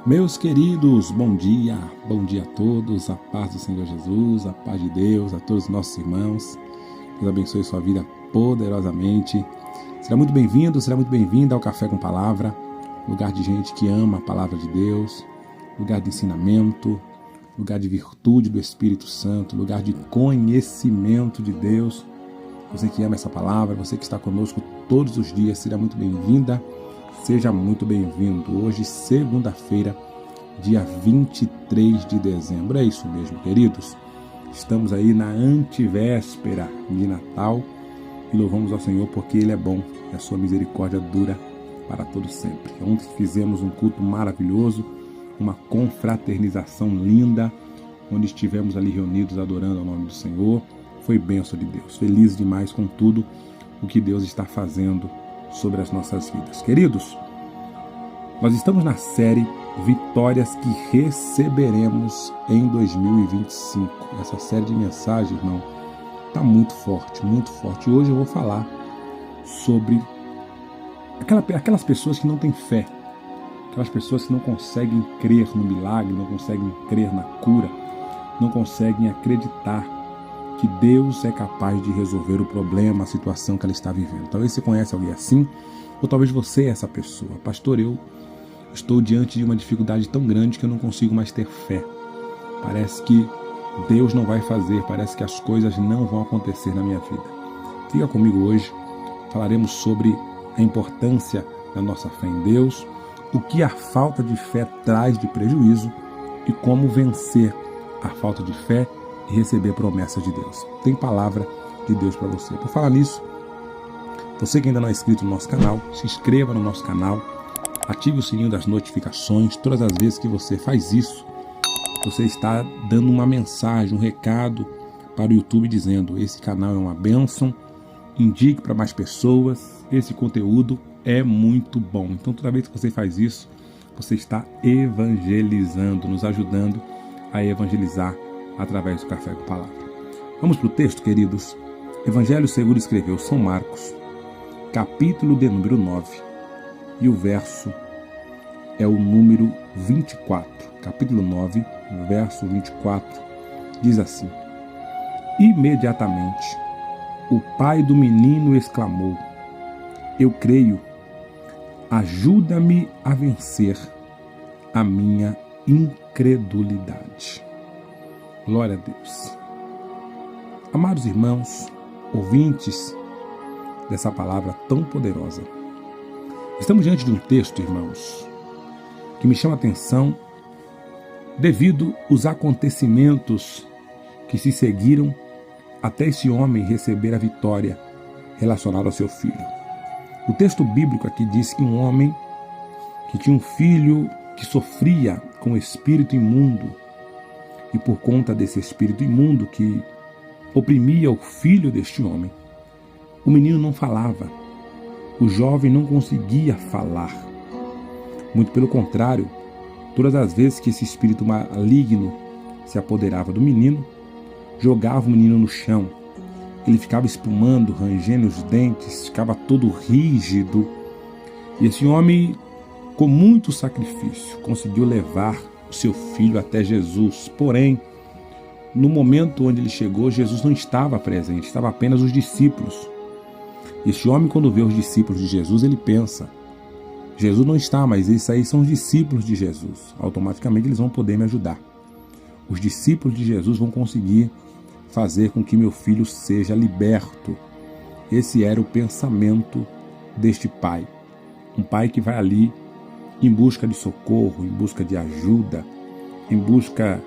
Meus queridos, bom dia a todos, a paz do Senhor Jesus, a paz de Deus, a todos os nossos irmãos. Deus abençoe sua vida poderosamente. Será muito bem-vindo, será muito bem-vinda ao Café com Palavra, lugar de gente que ama a Palavra de Deus, lugar de ensinamento, lugar de virtude do Espírito Santo, lugar de conhecimento de Deus. Você que ama essa palavra, você que está conosco todos os dias, será muito bem-vinda. Seja muito bem-vindo. Hoje, segunda-feira, dia 23 de dezembro. É isso mesmo, queridos. Estamos aí na antivéspera de Natal e louvamos ao Senhor porque Ele é bom e a sua misericórdia dura para todo sempre. Ontem fizemos um culto maravilhoso, uma confraternização linda, onde estivemos ali reunidos adorando ao nome do Senhor. Foi bênção de Deus. Feliz demais com tudo o que Deus está fazendo sobre as nossas vidas. Queridos, nós estamos na série Vitórias que Receberemos em 2025. Essa série de mensagens, irmão, está muito forte, muito forte. E hoje eu vou falar sobre aquelas pessoas que não têm fé, aquelas pessoas que não conseguem crer no milagre, não conseguem crer na cura, não conseguem acreditar que Deus é capaz de resolver o problema, a situação que ela está vivendo. Talvez você conheça alguém assim, ou talvez você é essa pessoa. Pastor, eu estou diante de uma dificuldade tão grande que eu não consigo mais ter fé. Parece que Deus não vai fazer, parece que as coisas não vão acontecer na minha vida. Fica comigo hoje, falaremos sobre a importância da nossa fé em Deus, o que a falta de fé traz de prejuízo e como vencer a falta de fé e receber promessas de Deus. Tem palavra de Deus para você. Por falar nisso, você que ainda não é inscrito no nosso canal, se inscreva no nosso canal, ative o sininho das notificações. Todas as vezes que você faz isso, você está dando uma mensagem, um recado para o YouTube dizendo: esse canal é uma bênção, indique para mais pessoas, esse conteúdo é muito bom. Então toda vez que você faz isso, você está evangelizando, nos ajudando a evangelizar através do Café com Palavra. Vamos para o texto, queridos. Evangelho segundo escreveu São Marcos, capítulo de número 9, e o verso é o número 24. Capítulo 9, verso 24, diz assim: Imediatamente o pai do menino exclamou: Eu creio, ajuda-me a vencer a minha incredulidade. Glória a Deus. Amados irmãos, ouvintes dessa palavra tão poderosa, estamos diante de um texto, irmãos, que me chama a atenção devido aos acontecimentos que se seguiram até esse homem receber a vitória relacionada ao seu filho. O texto bíblico aqui diz que um homem que tinha um filho que sofria com o espírito imundo, e por conta desse espírito imundo que oprimia o filho deste homem, o menino não falava, o jovem não conseguia falar. Muito pelo contrário, todas as vezes que esse espírito maligno se apoderava do menino, jogava o menino no chão, ele ficava espumando, rangendo os dentes, ficava todo rígido, e esse homem, com muito sacrifício, conseguiu levar o seu filho até Jesus. Porém, no momento onde ele chegou, Jesus não estava presente, estava apenas os discípulos. Este homem, quando vê os discípulos de Jesus, ele pensa: Jesus não está, mas esses aí são os discípulos de Jesus. Automaticamente eles vão poder me ajudar. Os discípulos de Jesus vão conseguir fazer com que meu filho seja liberto. Esse era o pensamento deste pai. Um pai que vai ali em busca de socorro, em busca de ajuda, em busca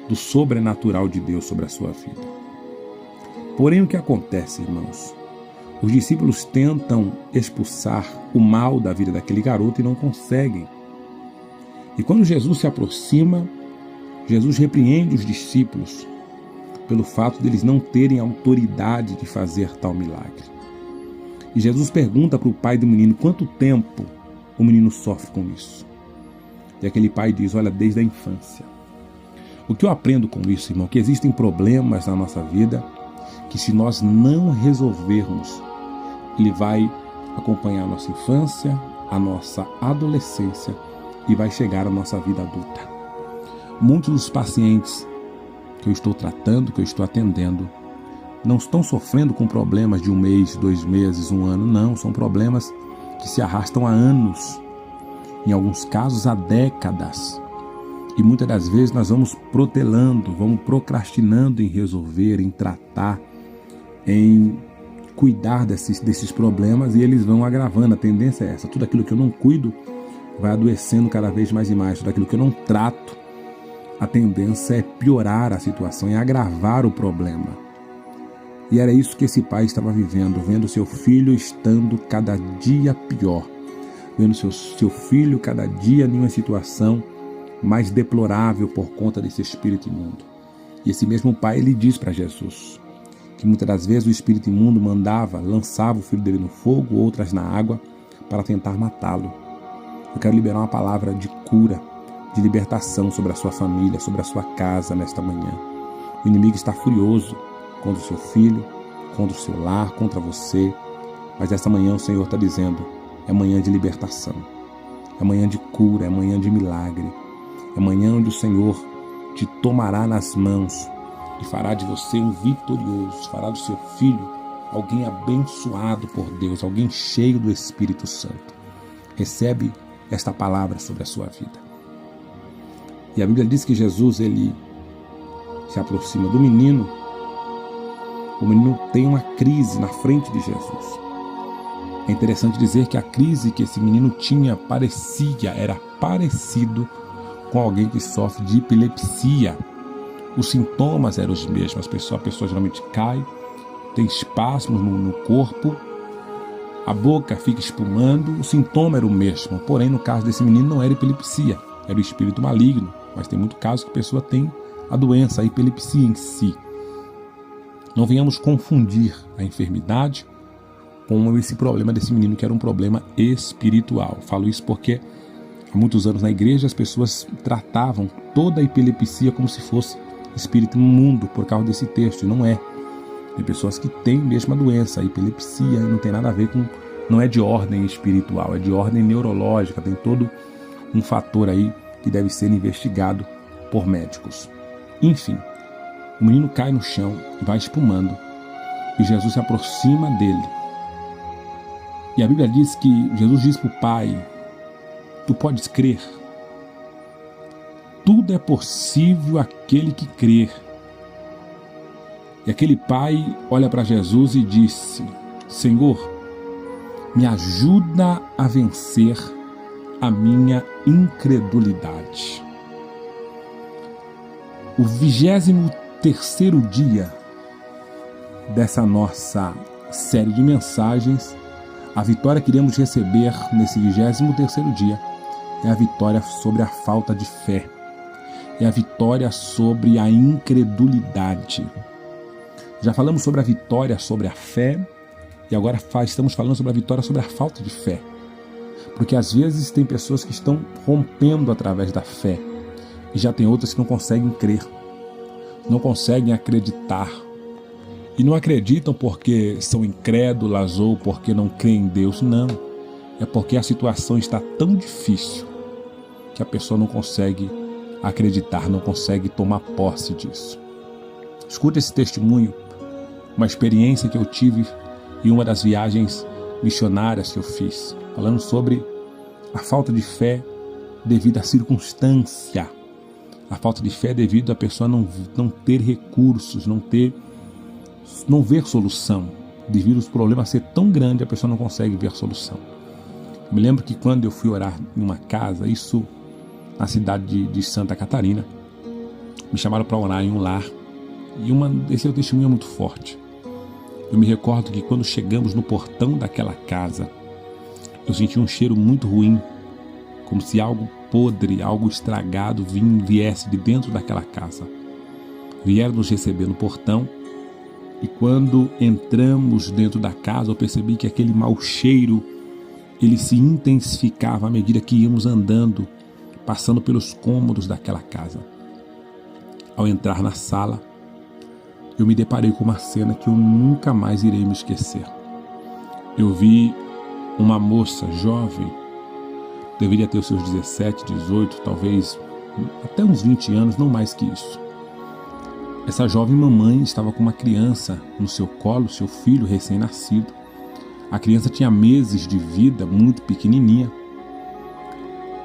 do sobrenatural de Deus sobre a sua vida. Porém, o que acontece, irmãos? Os discípulos tentam expulsar o mal da vida daquele garoto e não conseguem. E quando Jesus se aproxima, Jesus repreende os discípulos pelo fato deles não terem autoridade de fazer tal milagre. E Jesus pergunta para o pai do menino quanto tempo o menino sofre com isso. E aquele pai diz: olha, desde a infância. O que eu aprendo com isso, irmão? Que existem problemas na nossa vida que, se nós não resolvermos, ele vai acompanhar a nossa infância, a nossa adolescência e vai chegar à nossa vida adulta. Muitos dos pacientes que eu estou tratando, que eu estou atendendo, não estão sofrendo com problemas de 1 mês, 2 meses, 1 ano, não. São problemas que se arrastam há anos, em alguns casos há décadas. E muitas das vezes nós vamos protelando, vamos procrastinando em resolver, em tratar, em cuidar desses problemas, e eles vão agravando. A tendência é essa: tudo aquilo que eu não cuido vai adoecendo cada vez mais e mais. Tudo aquilo que eu não trato, a tendência é piorar a situação, é agravar o problema. E era isso que esse pai estava vivendo, vendo seu filho estando cada dia pior, vendo seu filho cada dia em uma situação mais deplorável por conta desse espírito imundo. E esse mesmo pai, ele diz para Jesus que muitas das vezes o espírito imundo lançava o filho dele no fogo, outras na água, para tentar matá-lo. Eu quero liberar uma palavra de cura, de libertação sobre a sua família, sobre a sua casa nesta manhã. O inimigo está furioso contra o seu filho, contra o seu lar, contra você, mas esta manhã o Senhor está dizendo: é manhã de libertação, é manhã de cura, é manhã de milagre, é manhã onde o Senhor te tomará nas mãos e fará de você um vitorioso, fará do seu filho alguém abençoado por Deus, alguém cheio do Espírito Santo. Recebe esta palavra sobre a sua vida. E a Bíblia diz que Jesus, ele se aproxima do menino. O menino tem uma crise na frente de Jesus. É interessante dizer que a crise que esse menino tinha era parecido com alguém que sofre de epilepsia. Os sintomas eram os mesmos. A pessoa geralmente cai, tem espasmos no corpo, a boca fica espumando, o sintoma era o mesmo. Porém, no caso desse menino não era epilepsia, era o espírito maligno. Mas tem muito caso que a pessoa tem a doença, a epilepsia em si. Não venhamos confundir a enfermidade com esse problema desse menino, que era um problema espiritual. Falo isso porque há muitos anos na igreja as pessoas tratavam toda a epilepsia como se fosse espírito imundo por causa desse texto, e não é. Tem pessoas que têm mesmo a doença, a epilepsia, não tem nada a ver com, não é de ordem espiritual, é de ordem neurológica, tem todo um fator aí que deve ser investigado por médicos. Enfim, o menino cai no chão, vai espumando, e Jesus se aproxima dele. E a Bíblia diz que Jesus diz para o pai: tu podes crer? Tudo é possível àquele que crer. E aquele pai olha para Jesus e disse: Senhor, me ajuda a vencer a minha incredulidade. O 23º dia dessa nossa série de mensagens, a vitória que iremos receber nesse 23º dia é a vitória sobre a falta de fé, é a vitória sobre a incredulidade. Já falamos sobre a vitória sobre a fé e agora estamos falando sobre a vitória sobre a falta de fé. Porque às vezes tem pessoas que estão rompendo através da fé e já tem outras que não conseguem crer, não conseguem acreditar. E não acreditam porque são incrédulas ou porque não creem em Deus, não. É porque a situação está tão difícil que a pessoa não consegue acreditar, não consegue tomar posse disso. Escuta esse testemunho, uma experiência que eu tive em uma das viagens missionárias que eu fiz, falando sobre a falta de fé devido à circunstância, a falta de fé devido à pessoa não ter recursos, não ver solução, devido aos problemas ser tão grande, a pessoa não consegue ver solução. Eu me lembro que quando eu fui orar em uma casa, isso na cidade de Santa Catarina, me chamaram para orar em um lar, e esse testemunho é muito forte. Eu me recordo que quando chegamos no portão daquela casa, eu senti um cheiro muito ruim, como se algo podre, algo estragado viesse de dentro daquela casa. Vieram nos receber no portão, e quando entramos dentro da casa, eu percebi que aquele mau cheiro, ele se intensificava à medida que íamos andando, passando pelos cômodos daquela casa. Ao entrar na sala, eu me deparei com uma cena que eu nunca mais irei me esquecer. Eu vi uma moça jovem, deveria ter os seus 17, 18, talvez até uns 20 anos, não mais que isso. Essa jovem mamãe estava com uma criança no seu colo, seu filho recém-nascido. A criança tinha meses de vida, muito pequenininha.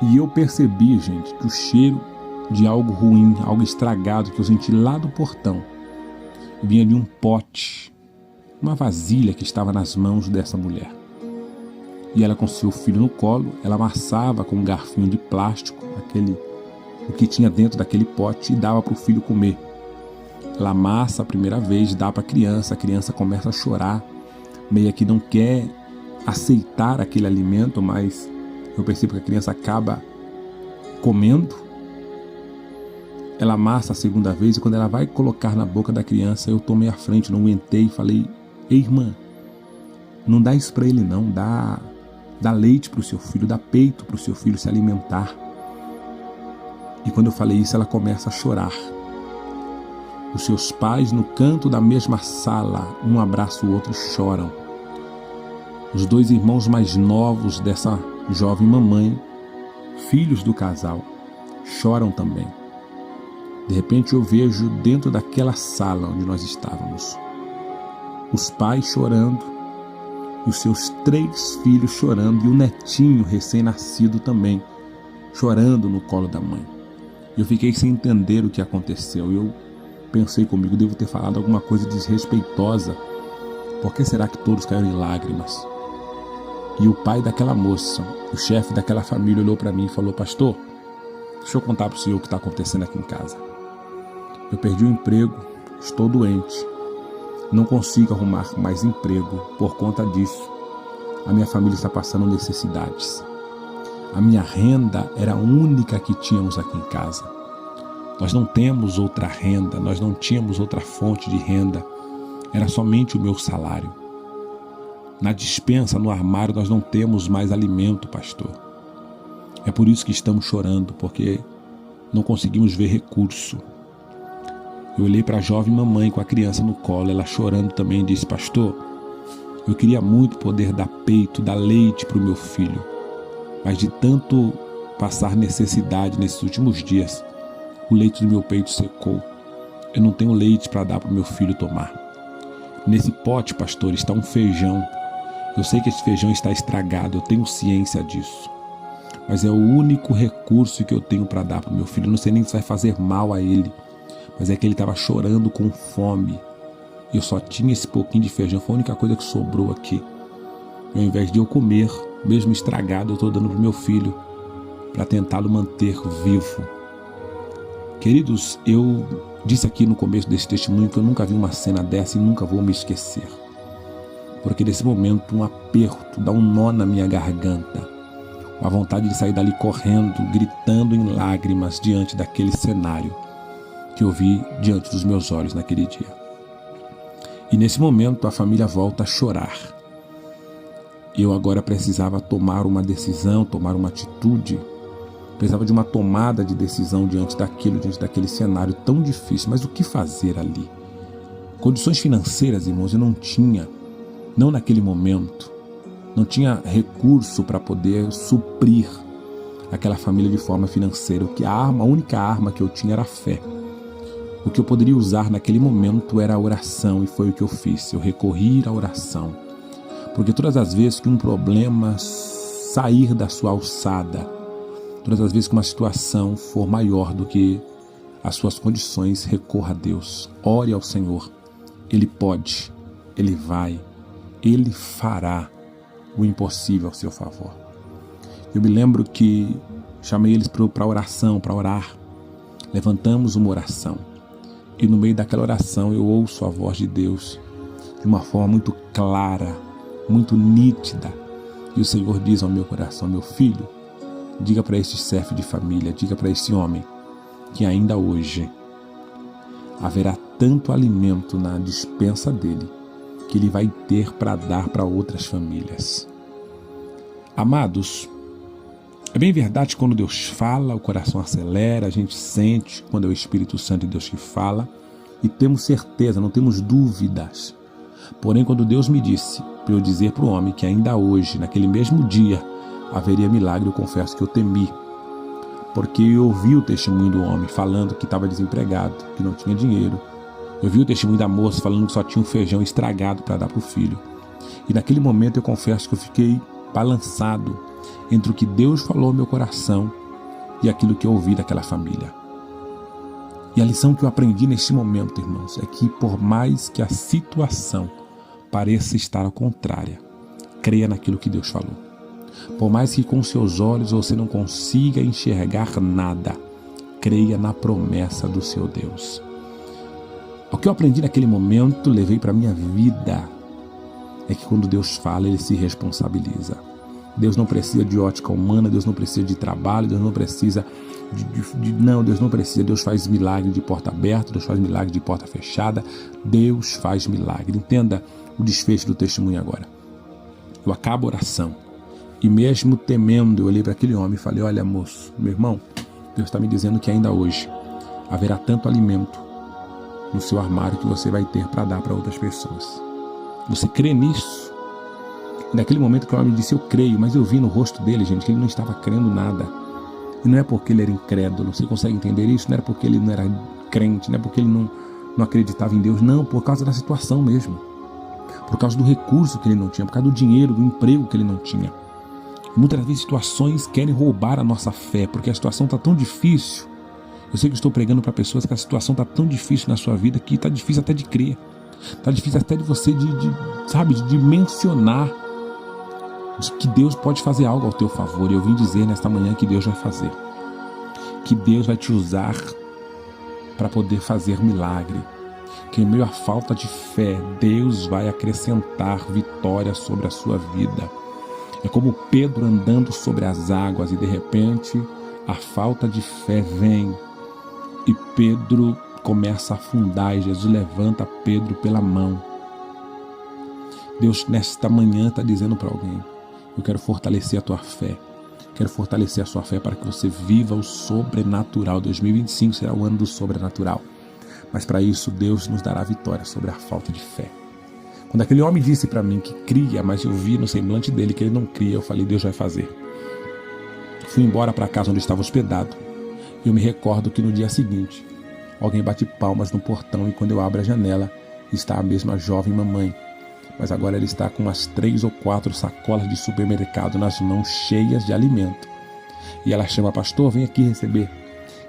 E eu percebi, gente, que o cheiro de algo ruim, algo estragado que eu senti lá do portão, vinha de um pote, uma vasilha que estava nas mãos dessa mulher. E ela com seu filho no colo, ela amassava com um garfinho de plástico, o que tinha dentro daquele pote, e dava para o filho comer. Ela amassa a primeira vez, dá para a criança começa a chorar, meio que não quer aceitar aquele alimento, mas eu percebo que a criança acaba comendo. Ela amassa a segunda vez e quando ela vai colocar na boca da criança, eu tomei a frente, não aguentei e falei: ei, irmã, não dá isso para ele não, dá leite para o seu filho, dá peito para o seu filho se alimentar. E quando eu falei isso, ela começa a chorar. Os seus pais, no canto da mesma sala, um abraça o outro e choram. Os dois irmãos mais novos dessa jovem mamãe, filhos do casal, choram também. De repente eu vejo dentro daquela sala onde nós estávamos, os pais chorando, os seus 3 filhos chorando e o netinho recém-nascido também, chorando no colo da mãe. Eu fiquei sem entender o que aconteceu. Eu pensei comigo, devo ter falado alguma coisa desrespeitosa. Por que será que todos caíram em lágrimas? E o pai daquela moça, o chefe daquela família, olhou para mim e falou: pastor, deixa eu contar para o senhor o que está acontecendo aqui em casa. Eu perdi o emprego, estou doente, não consigo arrumar mais emprego por conta disso. A minha família está passando necessidades. A minha renda era a única que tínhamos aqui em casa. Nós não temos outra renda, nós não tínhamos outra fonte de renda. Era somente o meu salário. Na despensa, no armário, nós não temos mais alimento, pastor. É por isso que estamos chorando, porque não conseguimos ver recurso. Eu olhei para a jovem mamãe com a criança no colo, ela chorando também, disse: pastor, eu queria muito poder dar peito, dar leite para o meu filho, mas de tanto passar necessidade nesses últimos dias, o leite do meu peito secou. Eu não tenho leite para dar para o meu filho tomar. Nesse pote, pastor, está um feijão. Eu sei que esse feijão está estragado, eu tenho ciência disso, mas é o único recurso que eu tenho para dar para o meu filho. Eu não sei nem se vai fazer mal a ele, mas é que ele estava chorando com fome. Eu só tinha esse pouquinho de feijão, foi a única coisa que sobrou aqui. E ao invés de eu comer, mesmo estragado, eu estou dando para o meu filho, para tentá-lo manter vivo. Queridos, eu disse aqui no começo desse testemunho que eu nunca vi uma cena dessa e nunca vou me esquecer. Porque nesse momento um aperto, dá um nó na minha garganta. Uma vontade de sair dali correndo, gritando em lágrimas diante daquele cenário que eu vi diante dos meus olhos naquele dia. E nesse momento a família volta a chorar. Eu agora precisava tomar uma decisão, tomar uma atitude. Precisava de uma tomada de decisão diante daquele cenário tão difícil. Mas o que fazer ali? Condições financeiras, irmãos, eu não tinha, não naquele momento. Não tinha recurso para poder suprir aquela família de forma financeira. A única arma que eu tinha era a fé. O que eu poderia usar naquele momento era a oração, e foi o que eu fiz. Eu recorri à oração. Porque todas as vezes que um problema sair da sua alçada, todas as vezes que uma situação for maior do que as suas condições, recorra a Deus. Ore ao Senhor. Ele pode, Ele vai, Ele fará o impossível ao seu favor. Eu me lembro que chamei eles para oração, para orar. Levantamos uma oração. E no meio daquela oração eu ouço a voz de Deus de uma forma muito clara, muito nítida. E o Senhor diz ao meu coração: meu filho, diga para este chefe de família, diga para esse homem que ainda hoje haverá tanto alimento na despensa dele que ele vai ter para dar para outras famílias. Amados, é bem verdade que quando Deus fala, o coração acelera, a gente sente quando é o Espírito Santo de Deus que fala e temos certeza, não temos dúvidas. Porém, quando Deus me disse para eu dizer para o homem que ainda hoje, naquele mesmo dia, haveria milagre. Eu confesso que eu temi, porque eu ouvi o testemunho do homem falando que estava desempregado, que não tinha dinheiro. Eu vi o testemunho da moça falando que só tinha um feijão estragado para dar para o filho. E naquele momento eu confesso que eu fiquei balançado entre o que Deus falou ao meu coração e aquilo que eu ouvi daquela família. E a lição que eu aprendi nesse momento, irmãos, é que por mais que a situação pareça estar ao contrário, creia naquilo que Deus falou. Por mais que com seus olhos você não consiga enxergar nada, creia na promessa do seu Deus. O que eu aprendi naquele momento, levei para a minha vida, é que quando Deus fala, Ele se responsabiliza. Deus não precisa de ótica humana, Deus não precisa de trabalho, Deus não precisa Deus não precisa. Deus faz milagre de porta aberta, Deus faz milagre de porta fechada, Deus faz milagre. Entenda o desfecho do testemunho agora. Eu acabo a oração e mesmo temendo, eu olhei para aquele homem e falei: olha, moço, meu irmão, Deus está me dizendo que ainda hoje haverá tanto alimento no seu armário que você vai ter para dar para outras pessoas. Você crê nisso? Naquele momento que o homem disse: eu creio, mas eu vi no rosto dele, gente, que ele não estava crendo nada. E não é porque ele era incrédulo, você consegue entender isso? Não era porque ele não era crente, não é porque ele não acreditava em Deus, não, por causa da situação mesmo. Por causa do recurso que ele não tinha, por causa do dinheiro, do emprego que ele não tinha. Muitas vezes situações querem roubar a nossa fé, porque a situação está tão difícil. Eu sei que estou pregando para pessoas que a situação está tão difícil na sua vida que está difícil até de crer. Está difícil até de você de mencionar de que Deus pode fazer algo ao teu favor. E eu vim dizer nesta manhã que Deus vai fazer. Que Deus vai te usar para poder fazer milagre. Que em meio à falta de fé, Deus vai acrescentar vitória sobre a sua vida. É como Pedro andando sobre as águas e de repente a falta de fé vem e Pedro começa a afundar e Jesus levanta Pedro pela mão. Deus nesta manhã está dizendo para alguém: eu quero fortalecer a tua fé. Quero fortalecer a sua fé para que você viva o sobrenatural. 2025 será o ano do sobrenatural. Mas para isso Deus nos dará vitória sobre a falta de fé. Quando aquele homem disse para mim que cria, mas eu vi no semblante dele que ele não cria, eu falei: Deus vai fazer. Fui embora para a casa onde estava hospedado. Eu me recordo que no dia seguinte, alguém bate palmas no portão e quando eu abro a janela, está a mesma jovem mamãe. Mas agora ela está com umas 3 ou 4 sacolas de supermercado nas mãos cheias de alimento. E ela chama: pastor, vem aqui receber.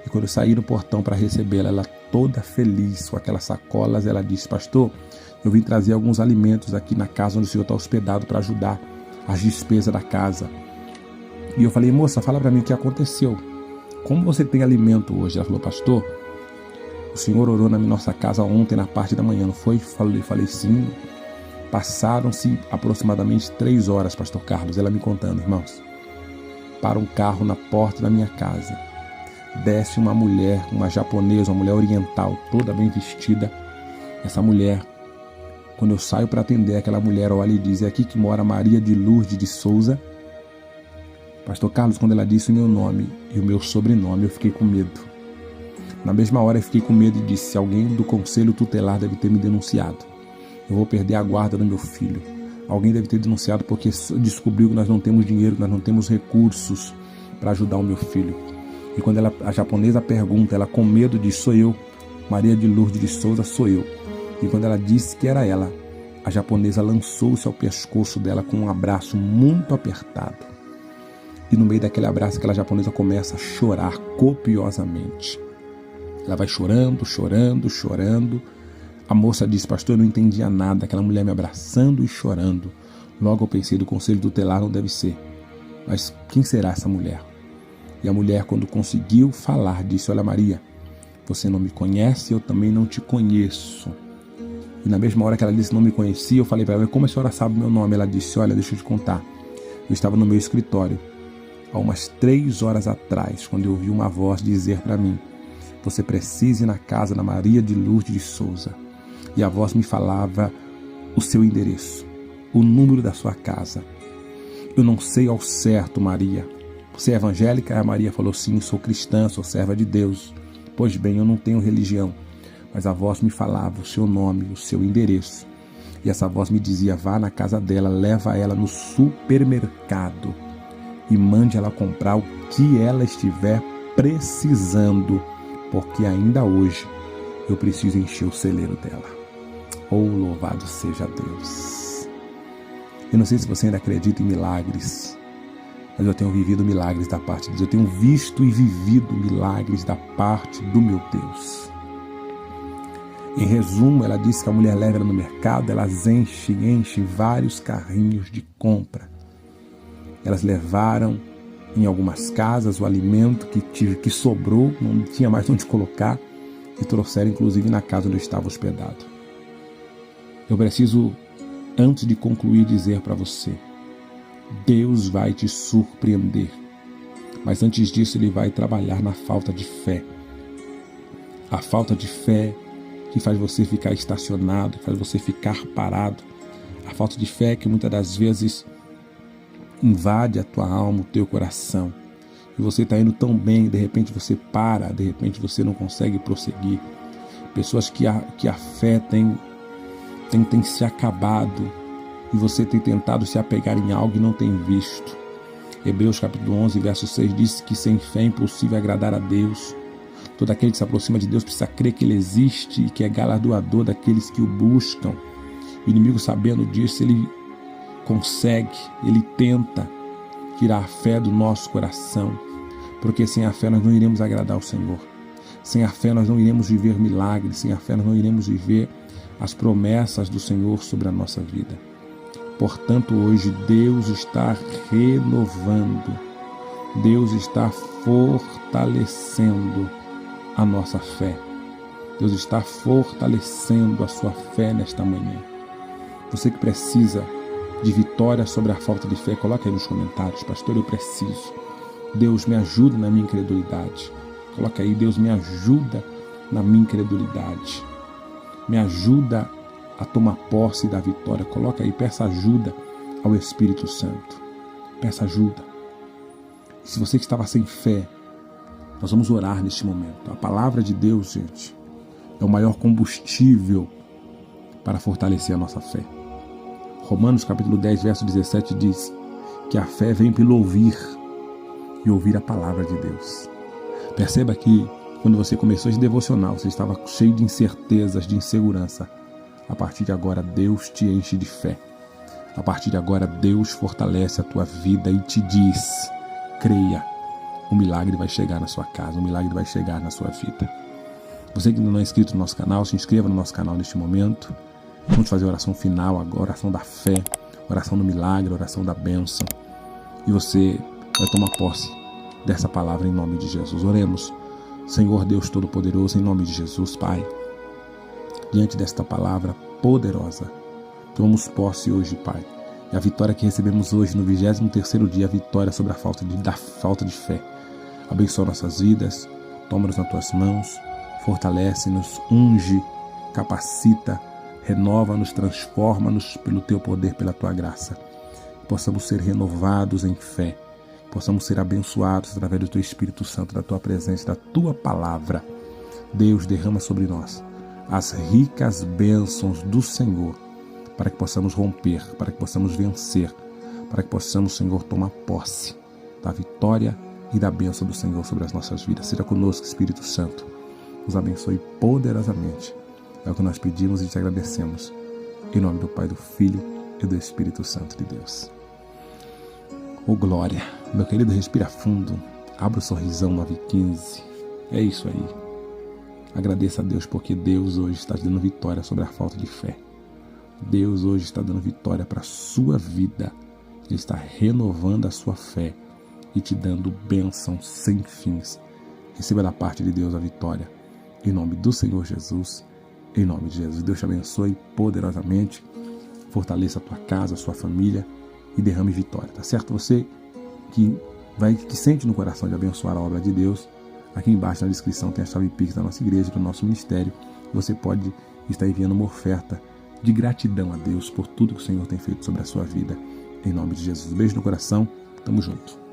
E quando eu saí no portão para recebê-la, ela toda feliz com aquelas sacolas, ela disse: pastor, eu vim trazer alguns alimentos aqui na casa onde o senhor está hospedado para ajudar as despesas da casa. E eu falei: moça, fala para mim o que aconteceu. Como você tem alimento hoje? Ela falou: pastor, o senhor orou na nossa casa ontem na parte da manhã, não foi? Falei sim. Passaram-se aproximadamente 3 horas, pastor Carlos, ela me contando, irmãos. Para um carro na porta da minha casa. Desce uma mulher, uma japonesa, uma mulher oriental, toda bem vestida. Essa mulher, quando eu saio para atender, aquela mulher olha e diz: é aqui que mora Maria de Lourdes de Souza. Pastor Carlos, quando ela disse o meu nome e o meu sobrenome, eu fiquei com medo. Na mesma hora eu fiquei com medo e disse: alguém do conselho tutelar deve ter me denunciado. Eu vou perder a guarda do meu filho. Alguém deve ter denunciado porque descobriu que nós não temos dinheiro, que nós não temos recursos para ajudar o meu filho. E quando a japonesa pergunta, ela com medo diz: sou eu, Maria de Lourdes de Souza, sou eu. E quando ela disse que era ela, a japonesa lançou-se ao pescoço dela com um abraço muito apertado. E no meio daquele abraço, aquela japonesa começa a chorar copiosamente. Ela vai chorando, chorando, chorando. A moça disse: pastor, eu não entendia nada, aquela mulher me abraçando e chorando. Logo eu pensei: do conselho tutelar não deve ser. Mas quem será essa mulher? E a mulher, quando conseguiu falar, disse: olha, Maria, você não me conhece, eu também não te conheço. E na mesma hora que ela disse não me conhecia, eu falei para ela: como a senhora sabe o meu nome? Ela disse: olha, deixa eu te contar. Eu estava no meu escritório há umas 3 horas atrás, quando eu ouvi uma voz dizer para mim: você precisa ir na casa da Maria de Lourdes de Souza. E a voz me falava o seu endereço, o número da sua casa. Eu não sei ao certo, Maria. Você é evangélica? A Maria falou: sim, sou cristã, sou serva de Deus. Pois bem, eu não tenho religião. Mas a voz me falava o seu nome, o seu endereço. E essa voz me dizia: vá na casa dela, leva ela no supermercado e mande ela comprar o que ela estiver precisando, porque ainda hoje eu preciso encher o celeiro dela. Oh, louvado seja Deus! Eu não sei se você ainda acredita em milagres, mas eu tenho vivido milagres da parte de Deus. Eu tenho visto e vivido milagres da parte do meu Deus. Em resumo, ela disse que a mulher leva ela no mercado, elas enchem vários carrinhos de compra. Elas levaram em algumas casas o alimento que sobrou, não tinha mais onde colocar, e trouxeram inclusive na casa onde eu estava hospedado. Eu preciso, antes de concluir, dizer para você: Deus vai te surpreender, mas antes disso Ele vai trabalhar na falta de fé. A falta de fé que faz você ficar estacionado, que faz você ficar parado. A falta de fé que muitas das vezes invade a tua alma, o teu coração. E você está indo tão bem, de repente você para, de repente você não consegue prosseguir. Pessoas que a fé tem se acabado e você tem tentado se apegar em algo e não tem visto. Hebreus capítulo 11, verso 6 diz que sem fé é impossível agradar a Deus. Todo aquele que se aproxima de Deus precisa crer que Ele existe e que é galardoador daqueles que o buscam. O inimigo, sabendo disso, ele consegue, ele tenta tirar a fé do nosso coração, porque sem a fé nós não iremos agradar ao Senhor. Sem a fé nós não iremos viver milagres, sem a fé nós não iremos viver as promessas do Senhor sobre a nossa vida. Portanto, hoje Deus está renovando, Deus está fortalecendo a nossa fé. Deus está fortalecendo a sua fé nesta manhã. Você que precisa de vitória sobre a falta de fé, coloca aí nos comentários: pastor, eu preciso. Deus, me ajuda na minha incredulidade. Coloca aí: Deus, me ajuda na minha incredulidade. Me ajuda a tomar posse da vitória. Coloca aí: peça ajuda ao Espírito Santo. Peça ajuda. Se você que estava sem fé, nós vamos orar neste momento. A palavra de Deus, gente, é o maior combustível para fortalecer a nossa fé. Romanos capítulo 10, verso 17 diz que a fé vem pelo ouvir e ouvir a palavra de Deus. Perceba que quando você começou esse devocional, você estava cheio de incertezas, de insegurança. A partir de agora, Deus te enche de fé. A partir de agora, Deus fortalece a tua vida e te diz: creia. O milagre vai chegar na sua casa, o milagre vai chegar na sua vida. Você que ainda não é inscrito no nosso canal, se inscreva no nosso canal neste momento. Vamos fazer a oração final agora, oração da fé, oração do milagre, oração da bênção. E você vai tomar posse dessa palavra em nome de Jesus. Oremos. Senhor Deus Todo-Poderoso, em nome de Jesus, Pai, diante desta palavra poderosa, tomamos posse hoje, Pai. E a vitória que recebemos hoje no 23º dia, a vitória sobre a falta de fé. Abençoa nossas vidas, toma-nos nas tuas mãos, fortalece-nos, unge, capacita, renova-nos, transforma-nos pelo teu poder, pela tua graça. Possamos ser renovados em fé, possamos ser abençoados através do teu Espírito Santo, da tua presença, da tua palavra. Deus, derrama sobre nós as ricas bênçãos do Senhor, para que possamos romper, para que possamos vencer, para que possamos, Senhor, tomar posse da vitória e da bênção do Senhor sobre as nossas vidas. Seja conosco, Espírito Santo. Nos abençoe poderosamente. É o que nós pedimos e te agradecemos. Em nome do Pai, do Filho e do Espírito Santo de Deus. Oh, glória! Meu querido, respira fundo. Abra o sorrisão 9:15. É isso aí. Agradeça a Deus, porque Deus hoje está te dando vitória sobre a falta de fé. Deus hoje está dando vitória para a sua vida. Ele está renovando a sua fé e te dando bênção sem fins. Receba da parte de Deus a vitória. Em nome do Senhor Jesus. Em nome de Jesus. Deus te abençoe poderosamente. Fortaleça a tua casa, a sua família e derrame vitória. Tá certo? Você que sente no coração de abençoar a obra de Deus, aqui embaixo na descrição tem a chave Pix da nossa igreja, do nosso ministério. Você pode estar enviando uma oferta de gratidão a Deus por tudo que o Senhor tem feito sobre a sua vida. Em nome de Jesus. Beijo no coração. Tamo junto.